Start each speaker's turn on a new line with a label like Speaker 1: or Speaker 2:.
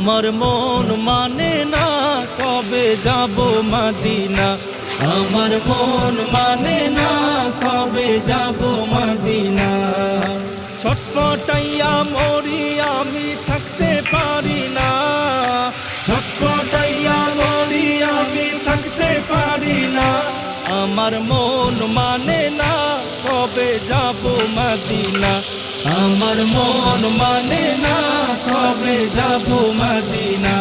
Speaker 1: আমার মন মানে না কবে যাব মদিনা, আমার মন মানে না কবে যাব মদিনা। ছটফটাইয়া মরি আমি থাকতে পারি না, ছটফটাইয়া মরি আমি থাকতে পারি না। আমার মন মানে না কবে যাব মদিনা, আমার মন মানে না কবে যাব মদিনা।